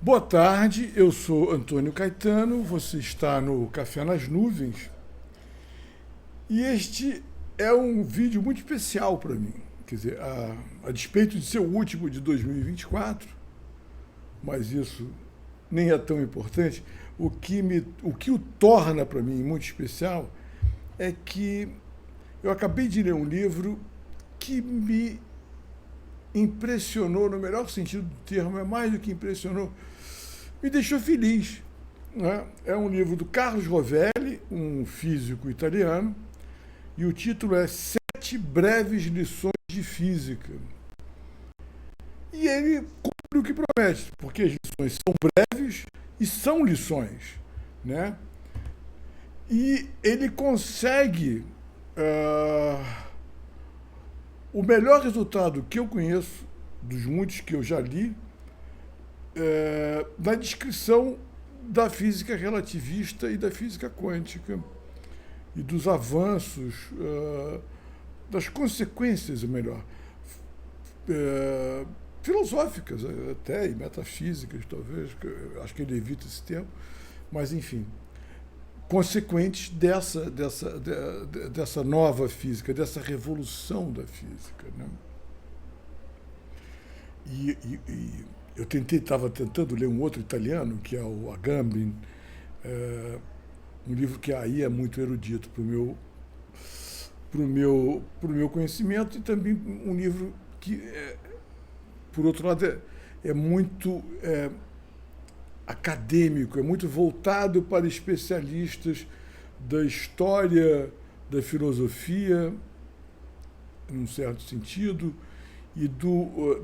Boa tarde, eu sou Antônio Caetano, você está no Café nas Nuvens e este é um vídeo muito especial para mim. Quer dizer, a despeito de ser o último de 2024, mas isso nem é tão importante, o que o torna para mim muito especial é que eu acabei de ler um livro que me impressionou no melhor sentido do termo, é mais do que impressionou, me deixou feliz. Né? É um livro do Carlos Rovelli, um físico italiano, e o título é Sete Breves Lições de Física. E ele cumpre o que promete, porque as lições são breves e são lições. Né? E ele consegue o melhor resultado que eu conheço, dos muitos que eu já li, na descrição da física relativista e da física quântica e dos avanços, das consequências, ou melhor, filosóficas até e metafísicas, talvez, acho que ele evita esse termo, mas enfim, consequentes dessa nova física, dessa revolução da física. Né? E eu estava tentando ler um outro italiano, que é o Agamben, um livro que aí é muito erudito para o meu conhecimento, e também um livro que, por outro lado, é muito acadêmico, é muito voltado para especialistas da história, da filosofia, num certo sentido, e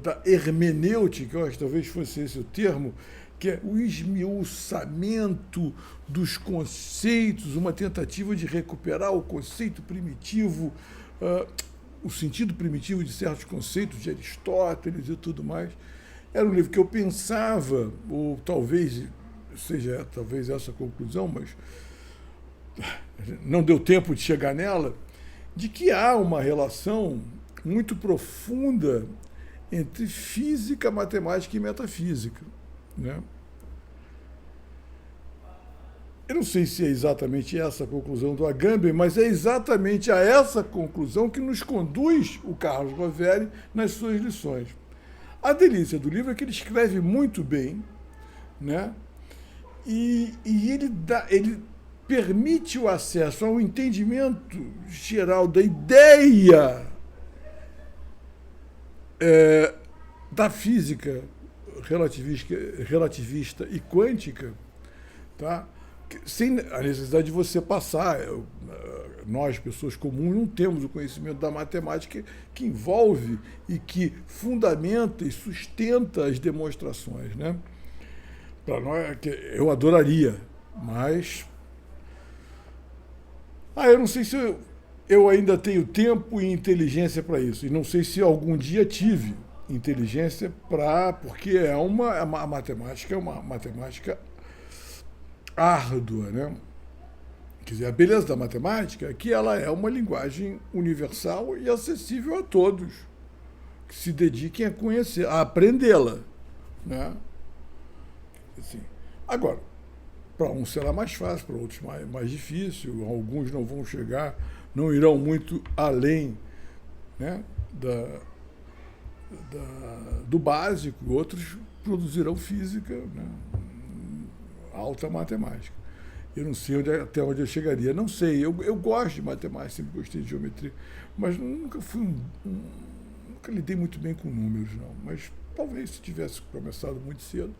da hermenêutica, eu acho que talvez fosse esse o termo, que é o esmiuçamento dos conceitos, uma tentativa de recuperar o conceito primitivo, o sentido primitivo de certos conceitos de Aristóteles e tudo mais. Era um livro que eu pensava, ou talvez seja talvez essa a conclusão, mas não deu tempo de chegar nela, de que há uma relação muito profunda entre física, matemática e metafísica. Né? Eu não sei se é exatamente essa a conclusão do Agamben, mas é exatamente a essa conclusão que nos conduz o Carlos Rovelli nas suas lições. A delícia do livro é que ele escreve muito bem, né? E ele permite o acesso ao entendimento geral da ideia da física relativista e quântica, tá? Sem a necessidade de você passar. Nós, pessoas comuns, não temos o conhecimento da matemática que envolve e que fundamenta e sustenta as demonstrações. Né? Para nós, eu adoraria, mas eu não sei se eu ainda tenho tempo e inteligência para isso. E não sei se algum dia tive inteligência porque a matemática é uma matemática árdua, né? Quer dizer, a beleza da matemática é que ela é uma linguagem universal e acessível a todos que se dediquem a conhecer, a aprendê-la, né? Assim. Agora, para uns será mais fácil, para outros mais difícil, alguns não vão chegar, não irão muito além, né, do básico, outros produzirão física, né, alta matemática. Eu não sei até onde eu chegaria. Não sei, eu gosto de matemática, sempre gostei de geometria, mas nunca nunca lidei muito bem com números, não. Mas talvez se tivesse começado muito cedo,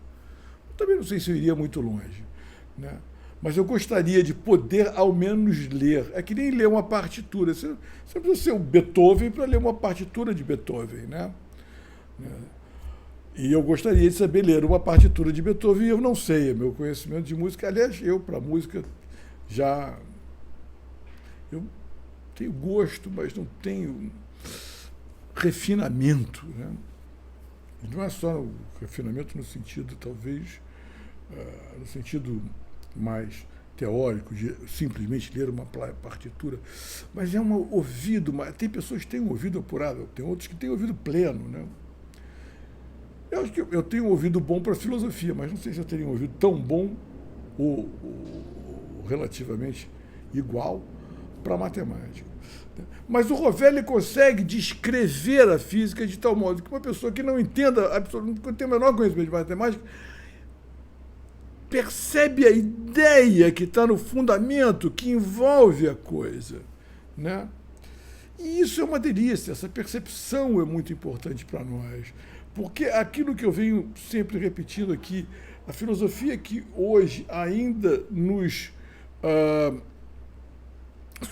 também não sei se eu iria muito longe. Né? Mas eu gostaria de poder, ao menos, ler. É que nem ler uma partitura. Você precisa ser o Beethoven para ler uma partitura de Beethoven. Né? E eu gostaria de saber ler uma partitura de Beethoven, e eu não sei, meu conhecimento de música, aliás, eu para música eu tenho gosto, mas não tenho refinamento. Né? E não é só o refinamento no sentido, talvez, no sentido mais teórico, de simplesmente ler uma partitura, mas é um ouvido, tem pessoas que têm um ouvido apurado, tem outros que têm ouvido pleno, né? Eu acho que eu tenho um ouvido bom para filosofia, mas não sei se eu teria um ouvido tão bom ou relativamente igual para matemática. Mas o Rovelli consegue descrever a física de tal modo que uma pessoa que não entenda, absolutamente, não tem o menor conhecimento de matemática, percebe a ideia que está no fundamento, que envolve a coisa, né? E isso é uma delícia, essa percepção é muito importante para nós. Porque aquilo que eu venho sempre repetindo aqui, a filosofia que hoje ainda nos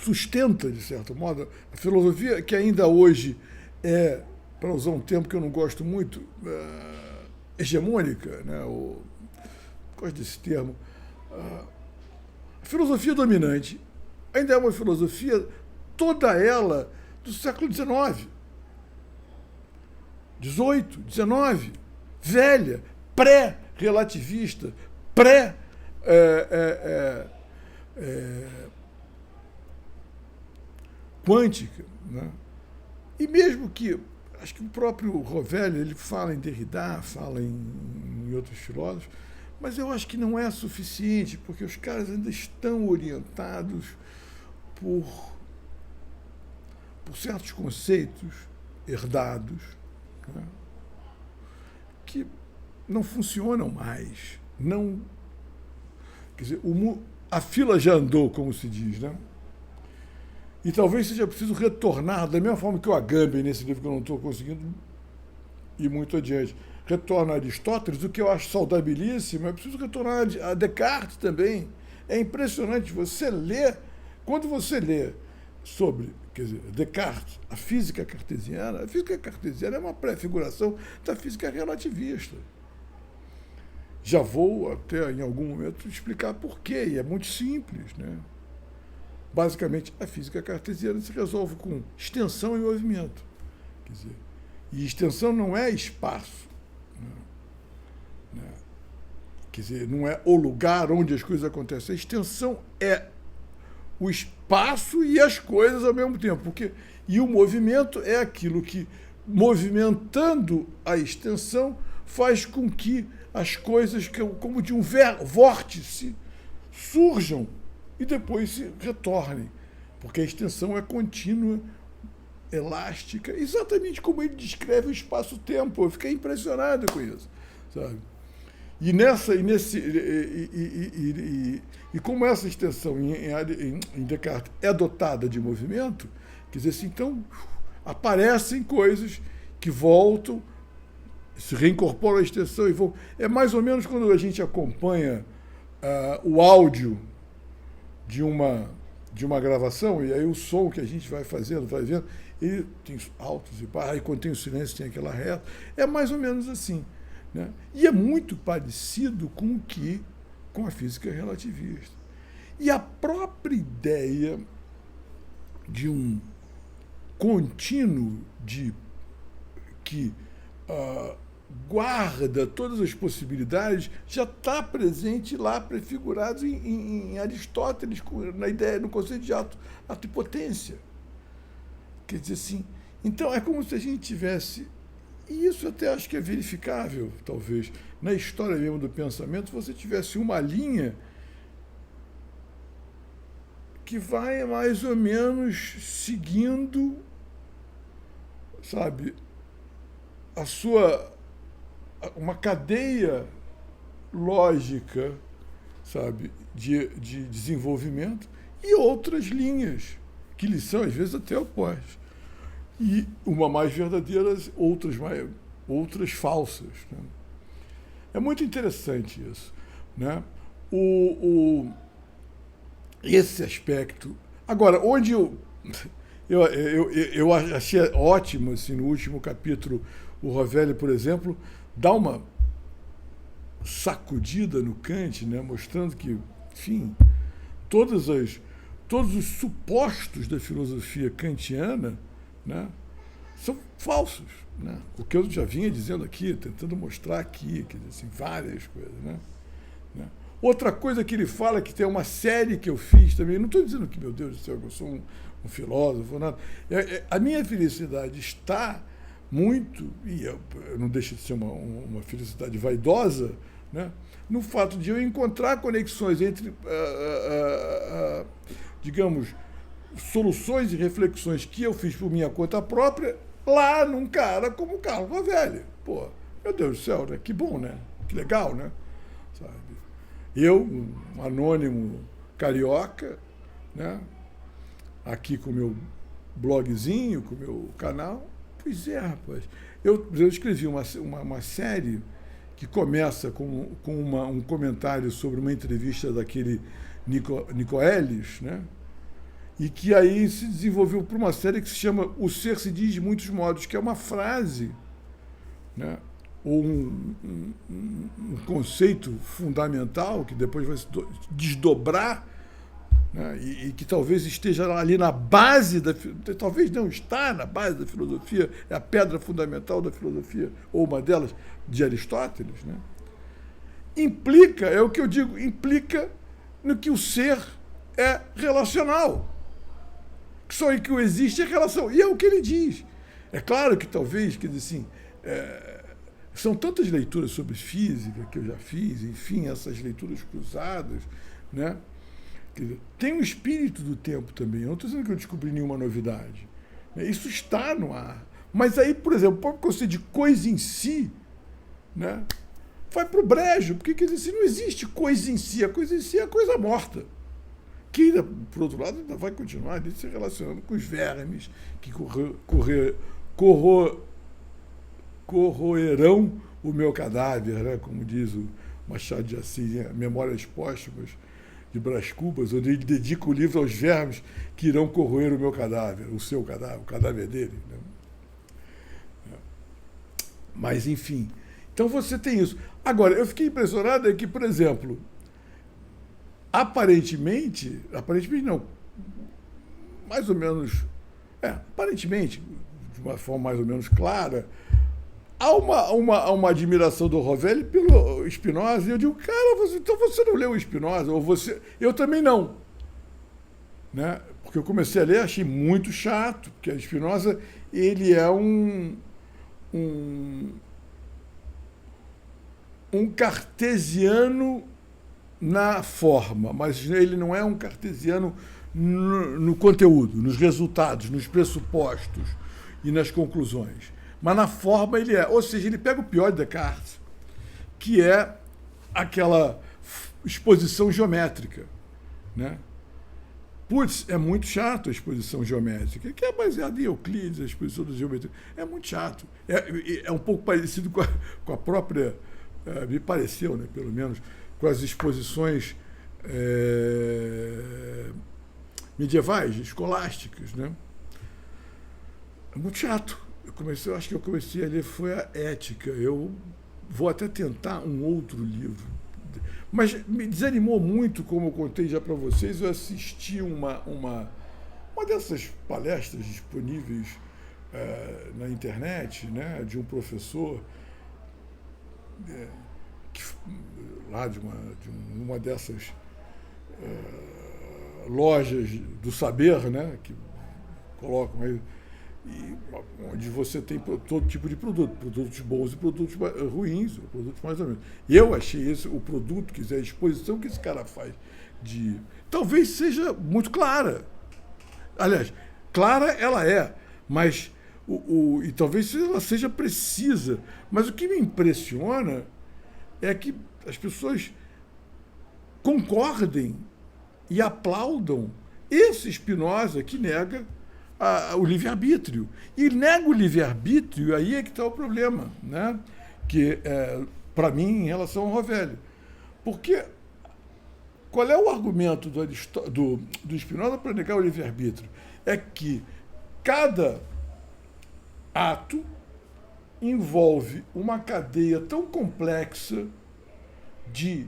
sustenta, de certo modo, a filosofia que ainda hoje é, para usar um termo que eu não gosto muito, hegemônica, né? Gosto desse termo. A filosofia dominante ainda é uma filosofia, toda ela, do século XIX. 18, 19, velha, pré-relativista, quântica, né? E mesmo que, acho que o próprio Rovelli, ele fala em Derrida, fala em outros filósofos, mas eu acho que não é suficiente, porque os caras ainda estão orientados por certos conceitos herdados, né, que não funcionam mais. Não, quer dizer, a fila já andou, como se diz, né? E talvez seja preciso retornar, da mesma forma que o Agamben, nesse livro que eu não estou conseguindo ir muito adiante, retorna a Aristóteles, o que eu acho saudabilíssimo, é preciso retornar a Descartes também. É impressionante você ler, quando você lê sobre, quer dizer, Descartes, a física cartesiana é uma pré-figuração da física relativista. Já vou até, em algum momento, explicar por quê, e é muito simples, né? Basicamente, a física cartesiana se resolve com extensão e movimento. Quer dizer, e extensão não é espaço. Né? Quer dizer, não é o lugar onde as coisas acontecem. A extensão é o espaço e as coisas ao mesmo tempo. E o movimento é aquilo que, movimentando a extensão, faz com que as coisas, como de um vórtice, surjam e depois se retornem. Porque a extensão é contínua, elástica, exatamente como ele descreve o espaço-tempo. Eu fiquei impressionado com isso, sabe? E como essa extensão em Descartes é dotada de movimento, quer dizer assim, então aparecem coisas que voltam, se reincorporam à extensão e vão. É mais ou menos quando a gente acompanha o áudio de uma gravação, e aí o som que a gente vai fazendo, vai vendo, ele tem altos e baixos, e quando tem o silêncio tem aquela reta. É mais ou menos assim, né? E é muito parecido com a física relativista. E a própria ideia de um contínuo que guarda todas as possibilidades já está presente lá, prefigurado em Aristóteles, na ideia, no conceito de atipotência. Quer dizer assim, então é como se a gente tivesse, e isso até acho que é verificável, talvez, na história mesmo do pensamento, você tivesse uma linha que vai mais ou menos seguindo, sabe, uma cadeia lógica, sabe, de desenvolvimento, e outras linhas que lhe são às vezes até opostas. E uma mais verdadeira, outras falsas, né? É muito interessante isso, né? Esse aspecto. Agora, onde eu achei ótimo, assim, no último capítulo, o Rovelli, por exemplo, dá uma sacudida no Kant, né, mostrando que, enfim, todos os supostos da filosofia kantiana, né, são falsos, né? O que eu já vinha dizendo aqui, tentando mostrar aqui, quer dizer, assim, várias coisas, né? Outra coisa que ele fala, que tem uma série que eu fiz também, não estou dizendo que, meu Deus do céu, eu sou um filósofo, nada. A minha felicidade está muito, e não deixa de ser uma felicidade vaidosa, né, no fato de eu encontrar conexões entre, digamos, soluções e reflexões que eu fiz por minha conta própria lá num cara como o Carlos Rovelli. Pô, meu Deus do céu, né? Que bom, né? Que legal, né? Sabe? Eu, um anônimo carioca, né? Aqui com o meu blogzinho, com o meu canal. Pois é, rapaz. Eu escrevi uma série que começa com um comentário sobre uma entrevista daquele Nico Ellis, né? E que aí se desenvolveu para uma série que se chama O Ser se diz de muitos modos, que é uma frase, né? Ou um conceito fundamental que depois vai se desdobrar, né? E que talvez esteja ali na base talvez não está na base da filosofia, é a pedra fundamental da filosofia, ou uma delas, de Aristóteles, né? Implica, é o que eu digo, implica no que o ser é relacional. Que só em que o existe é relação. E é o que ele diz. É claro que talvez, quer dizer assim, são tantas leituras sobre física que eu já fiz, enfim, essas leituras cruzadas, né? Tem um espírito do tempo também. Eu não estou dizendo que eu descobri nenhuma novidade. Isso está no ar. Mas aí, por exemplo, o próprio conceito de coisa em si, né, vai para o brejo, porque quer dizer, não existe coisa em si. A coisa em si é a coisa morta. Que, por outro lado, ainda vai continuar se relacionando com os vermes que corroerão o meu cadáver, né? Como diz o Machado de Assis, Memórias Póstumas de Brás Cubas, onde ele dedica o livro aos vermes que irão corroer o meu cadáver, o seu cadáver, o cadáver dele, né? Mas, enfim. Então você tem isso. Agora, eu fiquei impressionado que, por exemplo, aparentemente não, mais ou menos, aparentemente, de uma forma mais ou menos clara, há uma admiração do Rovelli pelo Spinoza, e eu digo, cara, então você não leu o Spinoza, ou você... Eu também não. Né? Porque eu comecei a ler, achei muito chato, porque o Spinoza, ele é um cartesiano na forma, mas ele não é um cartesiano no conteúdo, nos resultados, nos pressupostos e nas conclusões. Mas na forma ele é. Ou seja, ele pega o pior de Descartes, que é aquela exposição geométrica, né? Putz, é muito chato a exposição geométrica, que é baseada em Euclides, a exposição da geometria. É muito chato. É um pouco parecido com a própria, me pareceu, né, pelo menos, com as exposições medievais, escolásticas, né? É muito chato. Eu acho que eu comecei a ler foi a Ética. Eu vou até tentar um outro livro. Mas me desanimou muito, como eu contei já para vocês, eu assisti uma dessas palestras disponíveis na internet, né, de um professor lá de uma dessas lojas do saber, né, que colocam aí, onde você tem todo tipo de produtos bons e produtos ruins, produtos mais ou menos. E eu achei o produto, quer dizer, a exposição que esse cara faz talvez seja muito clara. Aliás, clara ela é, mas e talvez ela seja precisa. Mas o que me impressiona é que as pessoas concordem e aplaudam esse Spinoza que nega o livre-arbítrio. E nega o livre-arbítrio, aí é que está o problema, né? Que, para mim, em relação ao Rovelli. Porque qual é o argumento do Spinoza para negar o livre-arbítrio? É que cada ato envolve uma cadeia tão complexa de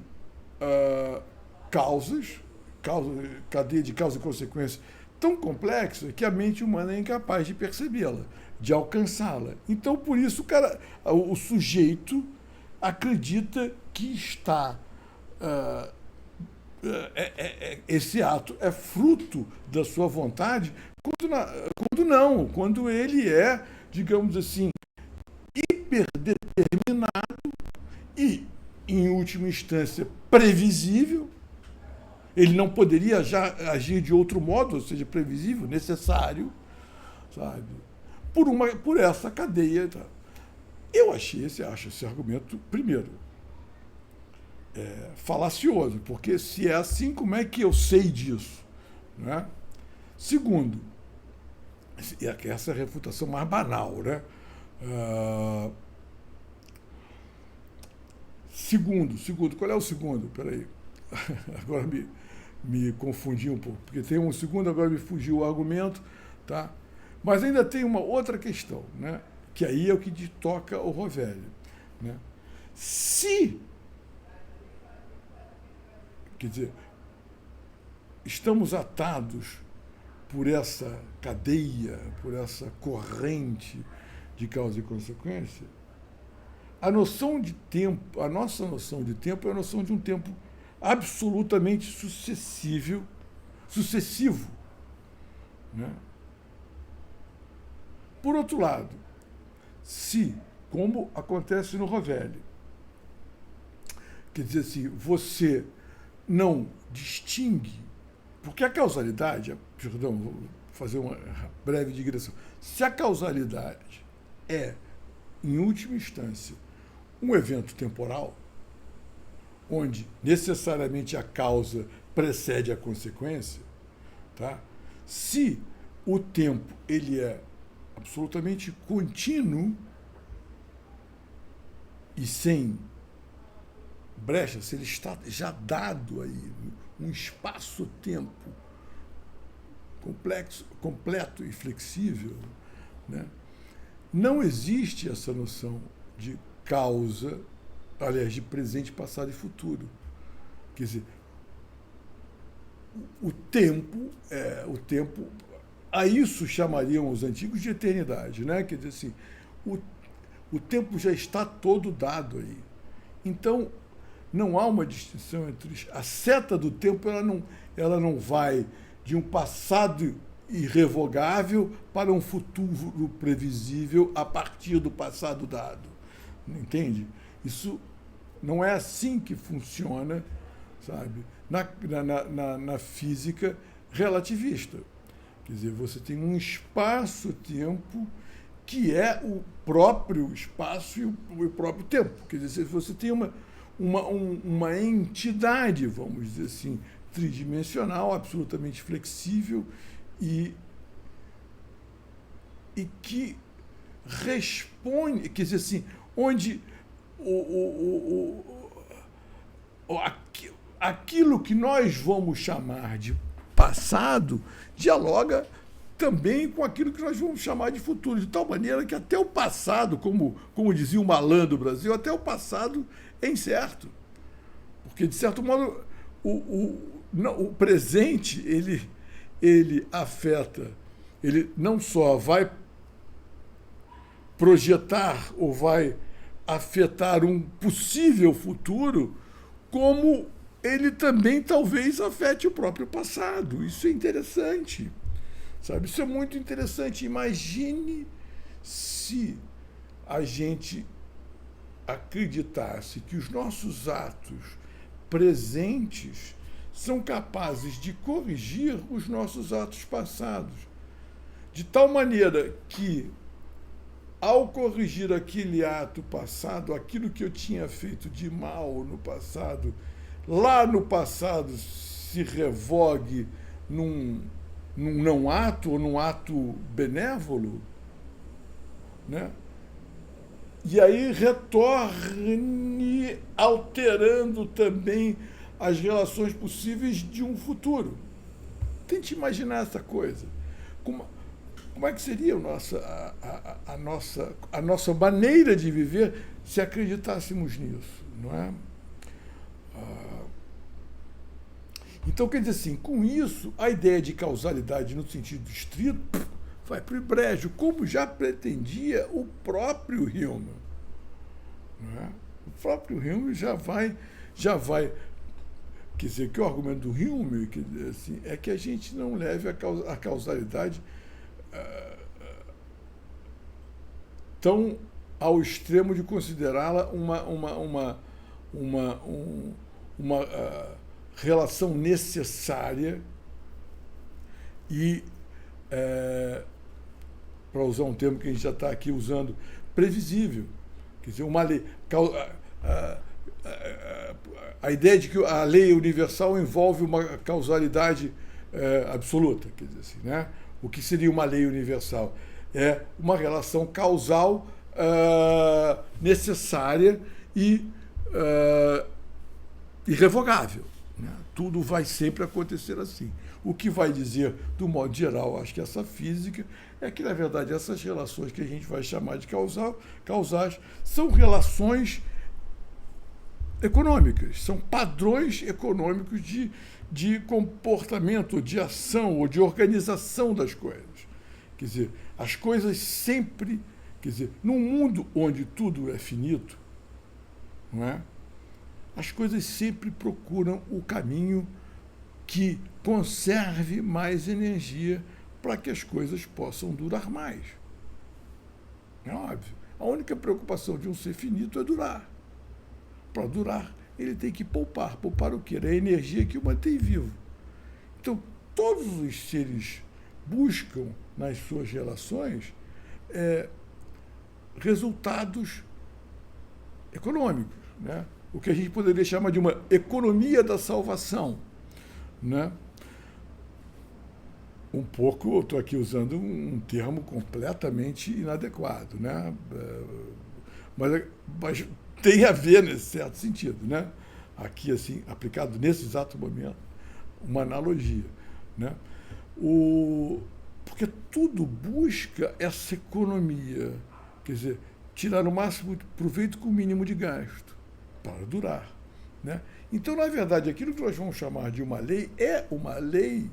cadeia de causa e consequência tão complexa que a mente humana é incapaz de percebê-la, de alcançá-la. Então, por isso, o sujeito acredita que esse ato é fruto da sua vontade, quando ele é, digamos assim, hiperdeterminado e, em última instância, previsível. Ele não poderia já agir de outro modo, ou seja, previsível, necessário, sabe? Por essa cadeia. Tá? Eu acho esse argumento, primeiro, falacioso, porque se é assim, como é que eu sei disso? Né? Segundo, essa é a refutação mais banal, né? Segundo, qual é o segundo? Peraí, agora me confundi um pouco, porque tem um segundo, agora me fugiu o argumento, tá? Mas ainda tem uma outra questão, né? Que aí é o que toca o Rovelli, né? Quer dizer, estamos atados por essa cadeia, por essa corrente de causa e consequência, a nossa noção de tempo é a noção de um tempo absolutamente sucessivo. Né? Por outro lado, se, como acontece no Rovelli, quer dizer assim, você não distingue, porque a causalidade, perdão, vou fazer uma breve digressão, se a causalidade é, em última instância, um evento temporal, onde necessariamente a causa precede a consequência, tá? Se o tempo ele é absolutamente contínuo e sem brecha, se ele está já dado aí um espaço-tempo completo e flexível, né? Não existe essa noção de causa, aliás, de presente, passado e futuro. Quer dizer, o tempo, a isso chamariam os antigos de eternidade, né? Quer dizer assim, o tempo já está todo dado aí. Então, não há uma distinção entre... A seta do tempo ela não vai de um passado irrevogável para um futuro previsível a partir do passado dado. Entende? Isso não é assim que funciona, sabe? Na física relativista. Quer dizer, você tem um espaço-tempo que é o próprio espaço e o próprio tempo. Quer dizer, você tem uma entidade, vamos dizer assim, tridimensional, absolutamente flexível e que responde, quer dizer assim, onde aquilo que nós vamos chamar de passado dialoga também com aquilo que nós vamos chamar de futuro, de tal maneira que até o passado, como dizia o Malan do Brasil, até o passado é incerto. Porque, de certo modo, o presente, ele afeta, ele não só vai projetar ou vai afetar um possível futuro, como ele também talvez afete o próprio passado. Isso é interessante, sabe? Isso é muito interessante. Imagine se a gente acreditasse que os nossos atos presentes são capazes de corrigir os nossos atos passados, de tal maneira que, ao corrigir aquele ato passado, aquilo que eu tinha feito de mal no passado, lá no passado se revogue num não ato ou num ato benévolo, né? E aí retorne alterando também as relações possíveis de um futuro. Tente imaginar essa coisa. Como é que seria a nossa maneira de viver se acreditássemos nisso, não é? Então, quer dizer assim, com isso, a ideia de causalidade no sentido estrito vai para o brejo, como já pretendia o próprio Hume. Não é? O próprio Hume já vai... Quer dizer, que o argumento do Hume assim, é que a gente não leve a causalidade tão ao extremo de considerá-la uma relação necessária e, para usar um termo que a gente já está aqui usando, previsível. Quer dizer, uma lei. A ideia de que a lei universal envolve uma causalidade absoluta. Quer dizer assim, né? O que seria uma lei universal? É uma relação causal necessária e irrevogável. Né? Tudo vai sempre acontecer assim. O que vai dizer, do modo geral, acho que essa física, é que, na verdade, essas relações que a gente vai chamar de causais são relações econômicas, são padrões econômicos de comportamento, de ação ou de organização das coisas. Quer dizer, as coisas sempre... Quer dizer, num mundo onde tudo é finito, não é? As coisas sempre procuram o caminho que conserve mais energia para que as coisas possam durar mais. É óbvio. A única preocupação de um ser finito é durar. Para durar, ele tem que poupar. Poupar o quê? É a energia que o mantém vivo. Então, todos os seres buscam, nas suas relações, resultados econômicos, né? O que a gente poderia chamar de uma economia da salvação, né? Um pouco, eu estou aqui usando um termo completamente inadequado, né? Mas tem a ver nesse certo sentido, né? Aqui, assim, aplicado nesse exato momento, uma analogia, né? Porque tudo busca essa economia, quer dizer, tirar o máximo de proveito com o mínimo de gasto, para durar, né? Então, na verdade, aquilo que nós vamos chamar de uma lei é uma lei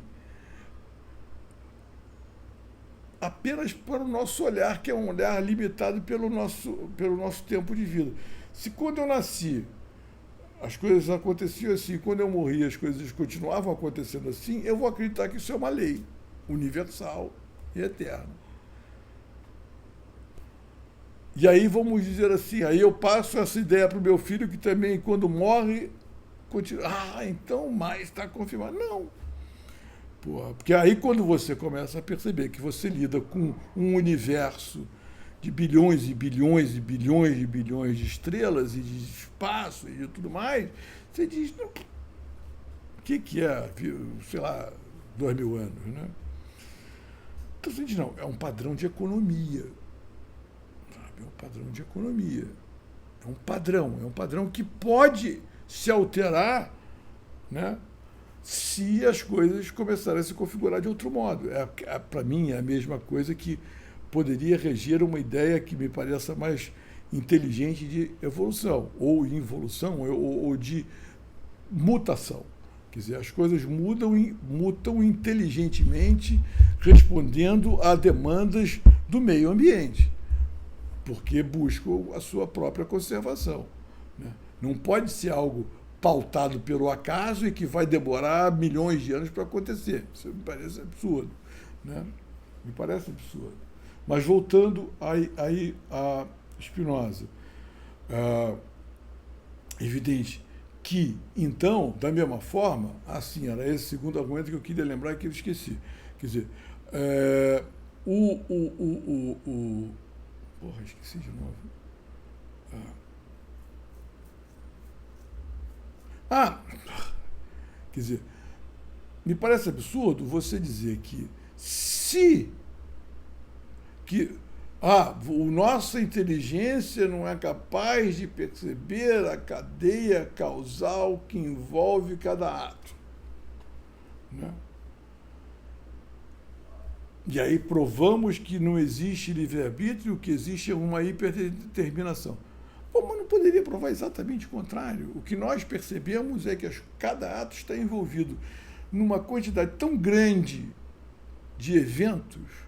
apenas para o nosso olhar, que é um olhar limitado pelo nosso tempo de vida. Se quando eu nasci as coisas aconteciam assim, quando eu morri as coisas continuavam acontecendo assim, eu vou acreditar que isso é uma lei universal e eterna. E aí vamos dizer assim, aí eu passo essa ideia para o meu filho, que também quando morre, continua, então mais está confirmado. Não. Porque aí quando você começa a perceber que você lida com um universo de bilhões e bilhões e bilhões e bilhões de estrelas e de espaço e de tudo mais, você diz, não, o que é, sei lá, 2000 anos, né? Então você diz, não, é um padrão de economia. É um padrão de economia. É um padrão que pode se alterar, né, se as coisas começarem a se configurar de outro modo. Para mim, é a mesma coisa que poderia reger uma ideia que me pareça mais inteligente de evolução, ou involução, ou de mutação. Quer dizer, as coisas mutam inteligentemente, respondendo a demandas do meio ambiente, porque buscam a sua própria conservação, né? Não pode ser algo pautado pelo acaso e que vai demorar milhões de anos para acontecer. Isso me parece absurdo, né? Me parece absurdo. Mas voltando aí a Spinoza, evidente que, então, da mesma forma, assim, era esse segundo argumento que eu queria lembrar e que eu esqueci. Quer dizer, porra, esqueci de novo. Quer dizer, me parece absurdo você dizer que nossa inteligência não é capaz de perceber a cadeia causal que envolve cada ato, né? E aí provamos que não existe livre-arbítrio, que existe uma hiperdeterminação. Mas não poderia provar exatamente o contrário. O que nós percebemos é que cada ato está envolvido numa quantidade tão grande de eventos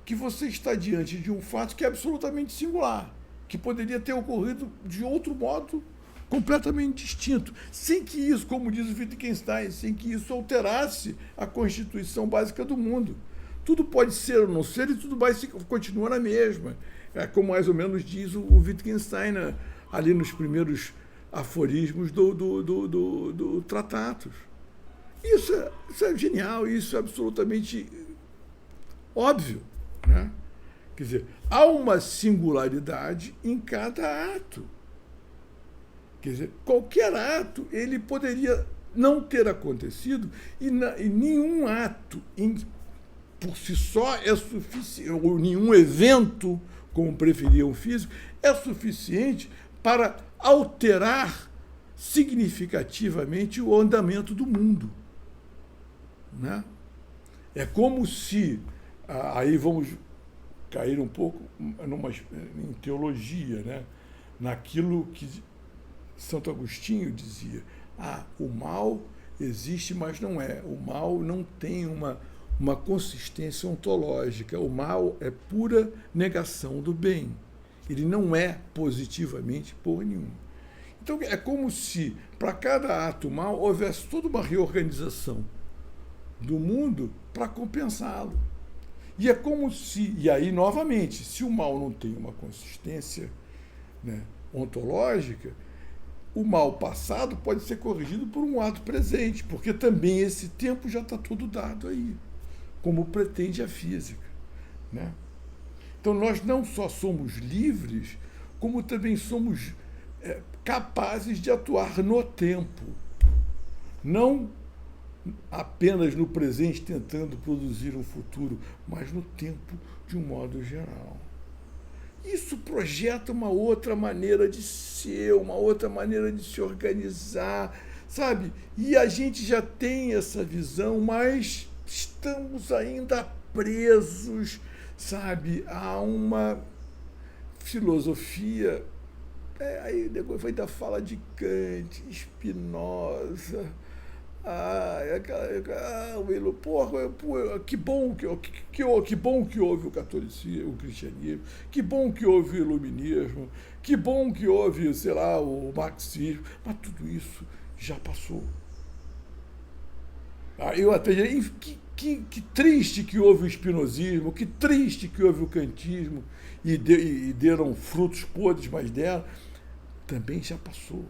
que você está diante de um fato que é absolutamente singular, que poderia ter ocorrido de outro modo completamente distinto, sem que isso, como diz o Wittgenstein, sem que isso alterasse a constituição básica do mundo. Tudo pode ser ou não ser e tudo vai continuar na mesma. É como mais ou menos diz o Wittgenstein, né, ali nos primeiros aforismos do Tratatus. Isso é genial, isso é absolutamente óbvio. Né? Quer dizer, há uma singularidade em cada ato. Quer dizer, qualquer ato ele poderia não ter acontecido e nenhum ato por si só é suficiente, ou nenhum evento, como preferiam o físico, é suficiente para alterar significativamente o andamento do mundo. Né? É como se, aí vamos cair um pouco em teologia, né? Naquilo que Santo Agostinho dizia, o mal existe, mas não é. O mal não tem uma consistência ontológica. O mal é pura negação do bem. Ele não é positivamente porra nenhuma. Então é como se para cada ato mal houvesse toda uma reorganização do mundo para compensá-lo. E é como se, e aí novamente, se o mal não tem uma consistência, né, ontológica, o mal passado pode ser corrigido por um ato presente, porque também esse tempo já está todo dado aí, como pretende a física. Né? Então nós não só somos livres, como também somos capazes de atuar no tempo. Não apenas no presente tentando produzir um futuro, mas no tempo de um modo geral. Isso projeta uma outra maneira de ser, uma outra maneira de se organizar, sabe? E a gente já tem essa visão, mas estamos ainda presos, sabe, a uma filosofia. Aí depois ainda fala de Kant, Spinoza. Que bom que houve o catolicismo, o cristianismo, que bom que houve o iluminismo, que bom que houve, sei lá, o marxismo, mas tudo isso já passou. Eu até que triste que houve o espinosismo, que triste que houve o kantismo e deram frutos podres, mas deram, também já passou.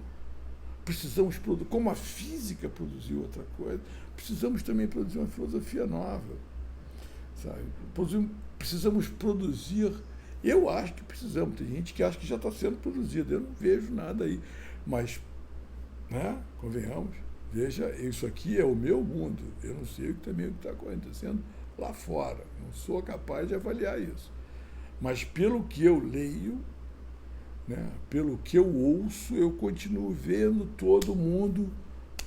Precisamos produzir, como a física produziu outra coisa, precisamos também produzir uma filosofia nova, sabe? Precisamos produzir, eu acho que precisamos, tem gente que acha que já está sendo produzida, eu não vejo nada aí, mas, né, convenhamos, veja, isso aqui é o meu mundo, eu não sei também o que está acontecendo lá fora, não sou capaz de avaliar isso, mas pelo que eu leio, né, pelo que eu ouço, eu continuo vendo todo mundo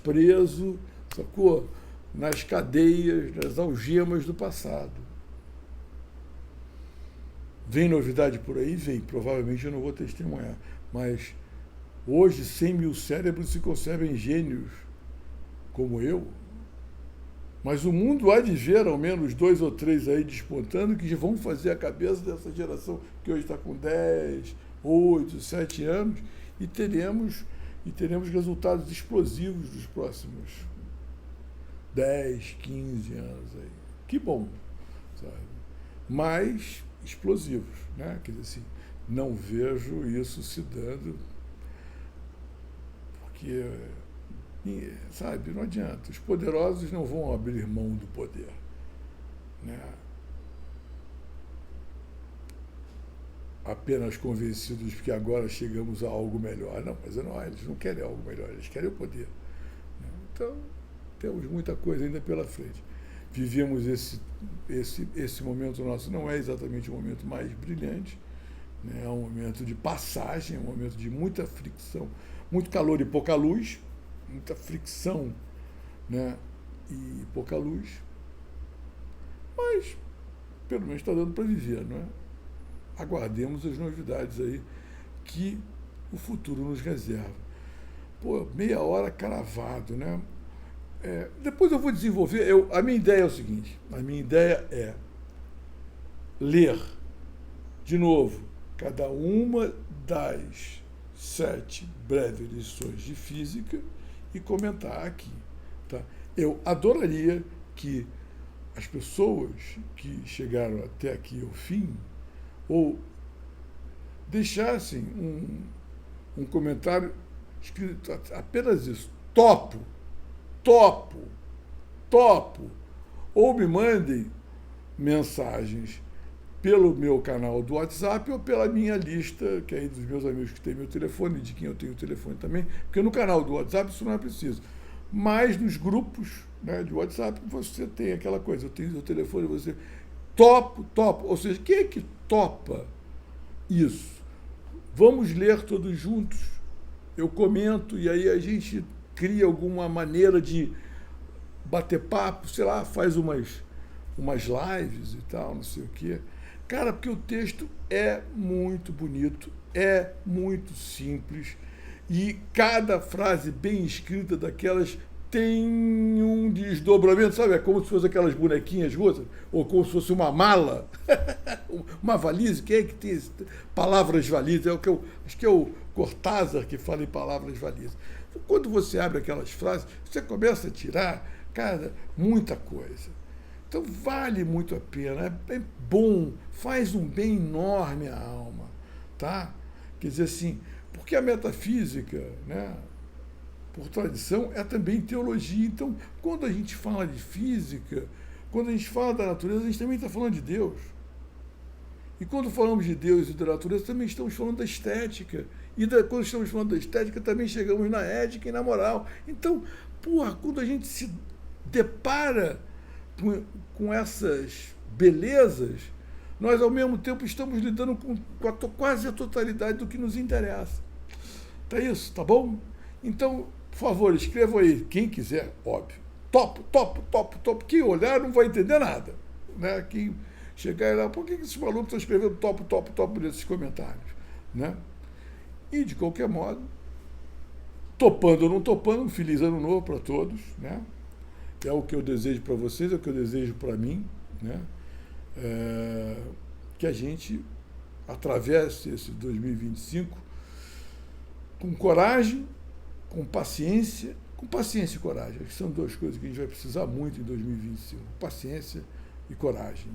preso, sacou? Nas cadeias, nas algemas do passado. Vem novidade por aí? Vem. Provavelmente eu não vou testemunhar. Mas hoje, 100 mil cérebros se concebem gênios como eu. Mas o mundo há de ver ao menos 2 ou 3 aí despontando que vão fazer a cabeça dessa geração que hoje está com 10, 8, 7 anos e teremos resultados explosivos dos próximos 10, 15 anos aí. Que bom, sabe? Mas explosivos, né? Quer dizer assim, não vejo isso se dando porque, sabe, não adianta. Os poderosos não vão abrir mão do poder, né? Apenas convencidos que agora chegamos a algo melhor. Não, mas não, eles não querem algo melhor, eles querem o poder. Então, temos muita coisa ainda pela frente. Vivemos esse momento nosso, não é exatamente o momento mais brilhante, né? É um momento de passagem, é um momento de muita fricção, muito calor e pouca luz, muita fricção, né? E pouca luz, mas pelo menos está dando para viver, não é? Aguardemos as novidades aí que o futuro nos reserva. Pô, meia hora cravado, né? Depois eu vou desenvolver. A minha ideia é o seguinte: a minha ideia é ler de novo cada uma das 7 breves lições de física e comentar aqui. Tá? Eu adoraria que as pessoas que chegaram até aqui ao fim, ou deixassem um comentário escrito apenas isso: topo, topo, topo. Ou me mandem mensagens pelo meu canal do WhatsApp ou pela minha lista, que é aí dos meus amigos que têm meu telefone, de quem eu tenho o telefone também, porque no canal do WhatsApp isso não é preciso. Mas nos grupos, né, de WhatsApp você tem aquela coisa: eu tenho o telefone, você topo, topo. Ou seja, quem é que topa isso? Vamos ler todos juntos. Eu comento e aí a gente cria alguma maneira de bater papo, sei lá, faz umas lives e tal, não sei o quê. Cara, porque o texto é muito bonito, é muito simples e cada frase bem escrita daquelas tem um desdobramento, sabe? É como se fosse aquelas bonequinhas russas, ou como se fosse uma mala, uma valise. Quem é que tem palavras valizes? Acho que é o Cortázar que fala em palavras valizes. Quando você abre aquelas frases, você começa a tirar, cara, muita coisa. Então vale muito a pena, é bom, faz um bem enorme à alma, tá? Quer dizer assim, porque a metafísica, né, por tradição, é também teologia. Então, quando a gente fala de física, quando a gente fala da natureza, a gente também está falando de Deus. E quando falamos de Deus e da natureza, também estamos falando da estética. E quando estamos falando da estética, também chegamos na ética e na moral. Então, quando a gente se depara com essas belezas, nós, ao mesmo tempo, estamos lidando com quase a totalidade do que nos interessa. Tá isso? Tá bom? Então, por favor, escrevam aí, quem quiser, óbvio. Topo, topo, topo, topo. Quem olhar não vai entender nada, né? Quem chegar lá, por que esses malucos estão escrevendo topo, topo, topo nesses comentários, né? E, de qualquer modo, topando ou não topando, um feliz ano novo para todos, né? É o que eu desejo para vocês, é o que eu desejo para mim, né? Que a gente atravesse esse 2025 com coragem, com paciência e coragem. Acho que são duas coisas que a gente vai precisar muito em 2025, paciência e coragem,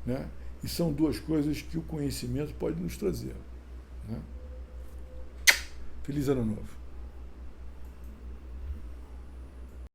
né? E são duas coisas que o conhecimento pode nos trazer, né? Feliz ano novo.